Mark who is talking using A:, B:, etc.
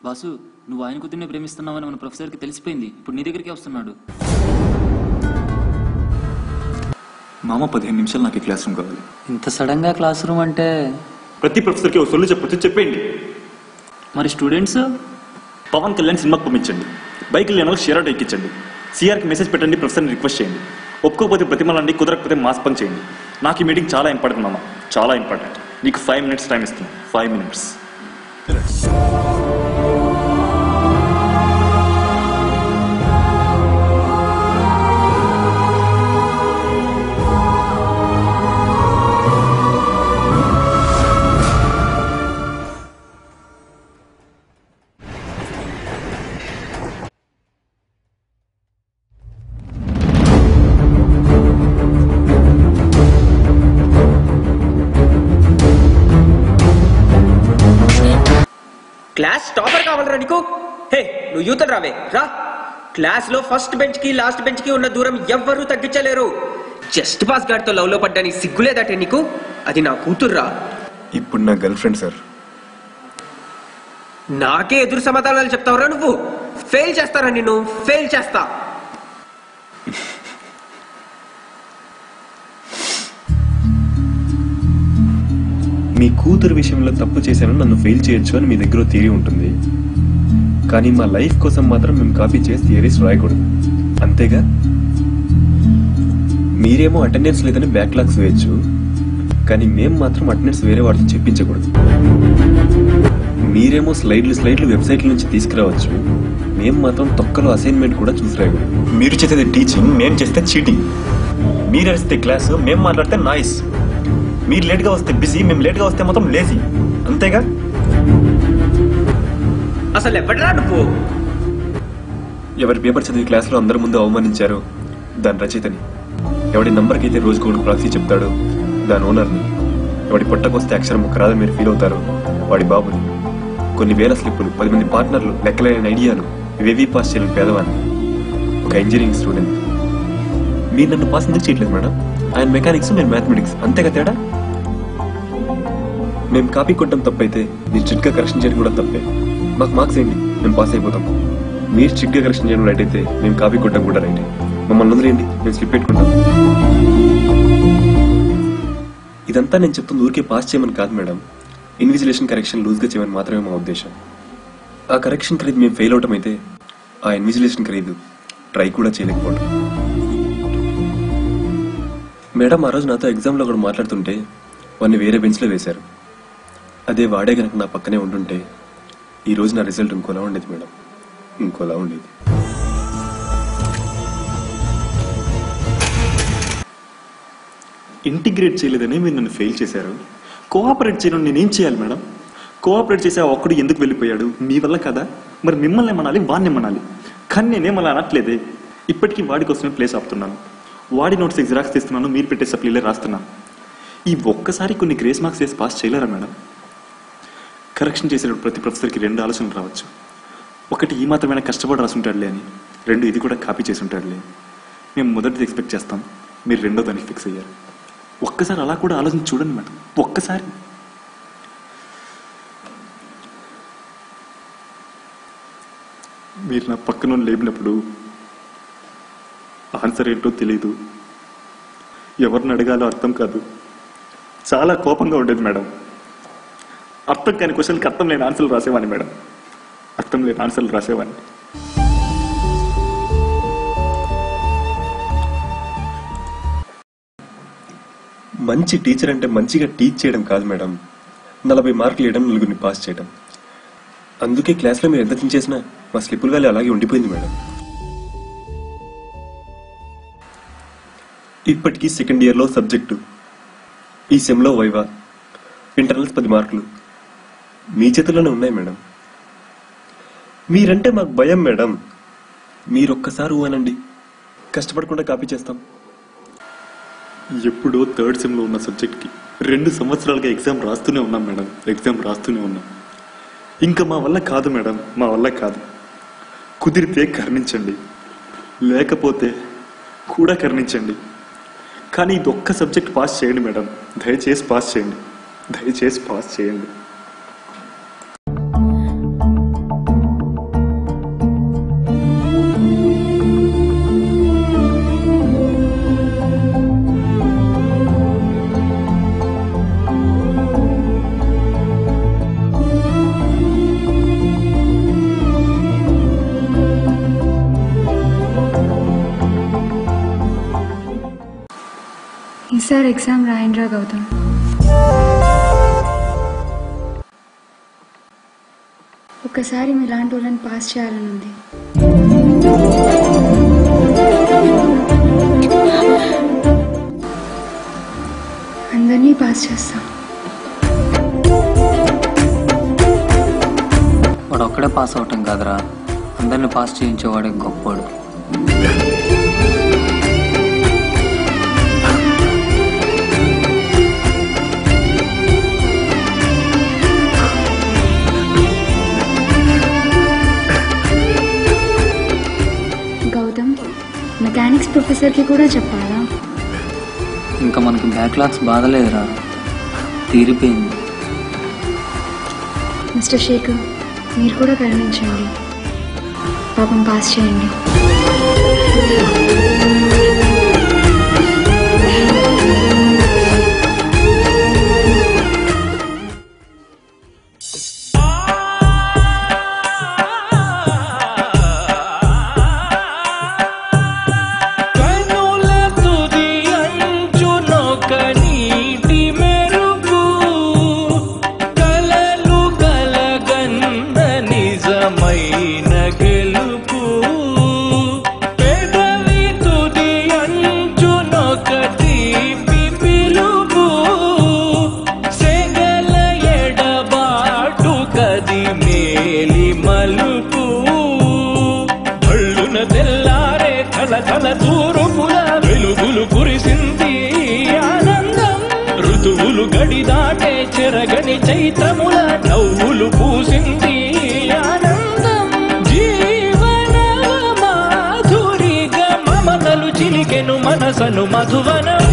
A: Boss, నువ్వు ఆయన కూతుర్నే ప్రేమిస్తున్నావని మన ప్రొఫెసర్కి తెలిసిపోయింది. ఇప్పుడు నీ దగ్గరికి వస్తున్నాడు.
B: మామ 15 నిమిషాలు నాకు క్లాస్ రూమ్ కావాలి.
A: ఇంత సడన్ గా క్లాస్ రూమ్ అంటే
B: ప్రతి ప్రొఫెసర్కి ఒక సొల్లు చెప్పొచ్చు, చెప్పేయండి.
A: మరి స్టూడెంట్స్?
B: పవన్ కళ్యాణ్ సినిమాకి పంపించండి, బైక్ లేని వాళ్ళు షేర్ అవుట్ ఎక్కించండి, సిఆర్కి మెసేజ్ పెట్టండి, ప్రొఫెసర్ని రిక్వెస్ట్ చేయండి. ఒప్పుకోకపోతే ప్రతిమలండి, కుదరకపోతే మాస్ పంక్ చేయండి. నాకు ఈ మీటింగ్ చాలా ఇంపార్టెంట్ మామ, చాలా ఇంపార్టెంట్. నీకు 5 minutes టైం ఇస్తున్నాను. 5 minutes.
C: క్లాస్ టాపర్ కావాలరా నీకు? హే, నువ్వు యూతలు రావే రా. క్లాస్ లో ఫస్ట్ బెంచ్ కి లాస్ట్ బెంచ్ కి ఉన్న దూరం ఎవ్వరూ తగ్గించలేరు. జస్ట్ పాస్ గాడితో లవ్ లో పడ్డాని సిగ్గులేదటే నీకు? అది నా కూతుర్రా.
B: ఇప్పుడు నా గర్ల్ ఫ్రెండ్ సార్.
C: నాకే ఎదురు సమాధానాలు చెప్తావురా నువ్వు? ఫెయిల్ చేస్తారా నిన్ను? ఫెయిల్ చేస్తా.
D: మీ కూతురు విషయంలో తప్పు చేశాను, నన్ను ఫెయిల్ చేయొచ్చు అని మీ దగ్గర థియరీ ఉంటుంది. కానీ మా లైఫ్ కోసం మాత్రం మేము కాపీ చేసి థియరీస్ రాయకూడదు, అంతేగా? మీరేమో అటెండెన్స్ లేదని బ్యాక్లాగ్స్ వేయచ్చు, కానీ మేము మాత్రం అటెండెన్స్ వేరే వాళ్ళతో చెప్పించకూడదు. మీరేమో స్లైడ్లు వెబ్సైట్ల నుంచి తీసుకురావచ్చు, మేము మాత్రం తొక్కలో అసైన్మెంట్ కూడా చూసి రాయకూడదు.
B: మీరు చేసేది టీచింగ్, మేము చేస్తే చీటింగ్. మీరు అరిస్తే క్లాస్, మేము మాట్లాడితే నాయిస్. మీరు లేట్గా వస్తే బిజీ, మేము లేట్గా వస్తే మొత్తం లేజీ, అంతేగా?
C: అసలు ఎప్పటిరా నువ్వు?
D: ఎవరి పేపర్ చదివి క్లాస్లో అందరి ముందు అవమానించారో దాని రచయితని, ఎవడి నంబర్కి అయితే రోజుకోడు ప్రాక్సీ చెప్తాడో దాని ఓనర్ని, ఎవడి పొట్టకొస్తే అక్షరం ముక్క రాదని మీరు ఫీల్ అవుతారో వాడి బాబుని, కొన్ని వేల స్లిప్పులు, 10 మంది పార్ట్నర్లు, లెక్కలేని ఐడియాలు, ఇవేవీ పాస్ చేయలేని పేదవాడిని, ఒక ఇంజనీరింగ్ స్టూడెంట్. మీరు నన్ను పాస్ ఎందుకు చేయట్లేదు మేడం? ఆయన మెకానిక్స్, నేను మ్యాథమెటిక్స్, అంతేగా తేడా? మేము కాపీ కొట్టడం తప్పైతే మీరు స్ట్రిక్ట్గా కరెక్షన్ చేయడం కూడా తప్పే. మాకు మార్క్స్ ఏంటి, మేము పాస్ అయిపోతాం. మీరు స్ట్రిక్ట్గా కరెక్షన్ చేయడం రైట్ అయితే మేము కాపీ కొట్టడం కూడా రైటే. మమ్మల్ని వదిలేయండి, మేము స్లిప్ పెట్టుకుంటాం. ఇదంతా నేను చెప్తుంది ఊరికే పాస్ చేయమని కాదు మేడం, ఇన్విజిలేషన్ కరెక్షన్ లూజ్గా చేయమని మాత్రమే మా ఉద్దేశం. ఆ కరెక్షన్ ఖరీదు మేము ఫెయిల్ అవటం అయితే ఆ ఇన్విజిలేషన్ ఖరీదు ట్రై కూడా చేయలేకపోవడం. మేడం ఆ రోజు నాతో ఎగ్జామ్లో కూడా మాట్లాడుతుంటే వాడిని వేరే బెంచ్లో వేశారు. అదే వాడే కనుక నా పక్కనే ఉంటుంటే ఈరోజు నా రిజల్ట్ ఇంకోలా ఉండేది మేడం, ఇంకోలా ఉండేది.
B: ఇంటిగ్రేట్ చేయలేదని మీరు నన్ను ఫెయిల్ చేశారు. కోఆపరేట్ చేయడం నేనేం చేయాలి మేడం? కోఆపరేట్ చేసే ఒక్కడు ఎందుకు వెళ్ళిపోయాడు? మీ వల్ల కదా. మరి మిమ్మల్ని ఏమనాలి, వాడిని ఏమనాలి? కానీ నేనేమలా అనట్లేదే. ఇప్పటికీ వాడి కోసమే ప్లేస్ ఆపుతున్నాను, వాడి నోట్స్ జిరాక్స్ తీస్తున్నాను, మీరు పెట్టే సప్లీలే రాస్తున్నాను. ఈ ఒక్కసారి కొన్ని గ్రేస్ మార్క్స్ వేసి పాస్ చేయలేరా మేడం? కరెక్షన్ చేసేటప్పుడు ప్రతి ప్రొఫెసర్కి 2 ఆలోచనలు రావచ్చు. ఒకటి, ఈ మాత్రమైనా కష్టపడి రాసుంటాడులే అని. 2, ఇది కూడా కాపీ చేసి ఉంటాడులే. మేము మొదటిది ఎక్స్పెక్ట్ చేస్తాం, మీరు రెండో దానికి ఫిక్స్ అయ్యారు. ఒక్కసారి అలా కూడా ఆలోచన చూడండి మేడం, ఒక్కసారి. మీరు నా పక్కన లేపినప్పుడు ఆన్సర్ ఏంటో తెలియదు, ఎవరిని అడగాలో అర్థం కాదు, చాలా కోపంగా ఉండేది మేడం. అర్థం కాని క్వశ్చన్కి అర్థం లేని ఆన్సర్లు రాసేవాడిని మేడం, అర్థం లేని ఆన్సర్లు రాసేవాడిని.
D: మంచి టీచర్ అంటే మంచిగా టీచ్ చేయడం కాదు మేడం, 40 మార్కులు వేయడం, 4గురిని పాస్ చేయడం. అందుకే క్లాస్లో మీరు ఎంత చించేసినా మా స్లిప్పుల వాల్యూ అలాగే ఉండిపోయింది మేడం. ఇప్పటికీ సెకండ్ ఇయర్లో సబ్జెక్టు, ఈ సెమ్లో వైవా, ఇంటర్నల్స్ 10 మార్కులు మీ చేతుల్లోనే ఉన్నాయి మేడం. మీరంటే మాకు భయం మేడం. మీరొక్కసారి ఊహనండి, కష్టపడకుండా కాపీ చేస్తాం.
B: ఎప్పుడో 3rd సెమ్లో ఉన్న సబ్జెక్ట్కి 2 సంవత్సరాలుగా ఎగ్జామ్ రాస్తూనే ఉన్నాం మేడం, ఎగ్జామ్ రాస్తూనే ఉన్నాం. ఇంకా మా వల్ల కాదు మేడం, మా వల్ల కాదు. కుదిరితే కరుణించండి, లేకపోతే కూడా కరుణించండి. కానీ ఇది ఒక్క సబ్జెక్ట్ పాస్ చేయండి మేడం, దయచేసి పాస్ చేయండి, దయచేసి పాస్ చేయండి.
E: ఈసారి ఎగ్జామ్ రాయండ్రా గౌతమ్. ఒక్కసారి మీలాంటి వాళ్ళని పాస్ చేయాలని ఉంది. అందరినీ పాస్ చేస్తా.
A: వాడు ఒక్కడే పాస్ అవటం కాదురా, అందరిని పాస్ చేయించేవాడే గొప్పోడు.
E: గౌతమ్, మెకానిక్స్ ప్రొఫెసర్కి కూడా చెప్పాలా?
A: ఇంకా మనకి బ్యాక్లాగ్స్ బాధలేదురా, తీరిపోయింది.
E: మిస్టర్ శేఖర్, మీరు కూడా కరుణించండి, పాపం పాస్ చేయండి.
F: వెలుగులు కురిసింది ఆనందం, ఋతువులు గడి దాటే చెరగని చైత్రముల నవ్వులు పూసింది ఆనందం. జీవన మాధురిగా మమతలు చిలికెను మనసను మధువనం.